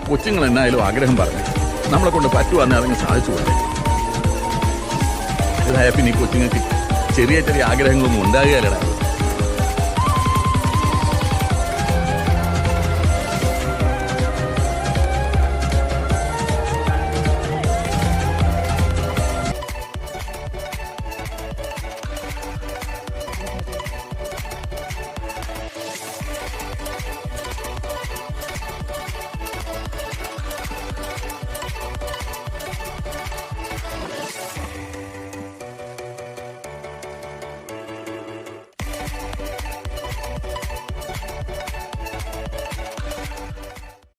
കൊച്ചുങ്ങൾ എന്നായാലും ആഗ്രഹം പറഞ്ഞു നമ്മളെ കൊണ്ട് പറ്റുവാന്ന് അറിഞ്ഞ് സാധിച്ചു പോലെ ഇതായ പിന്നെ ഈ കൊച്ചുങ്ങൾക്ക് ചെറിയ ചെറിയ ആഗ്രഹങ്ങളൊന്നും ഉണ്ടാകുകയല്ലടാ.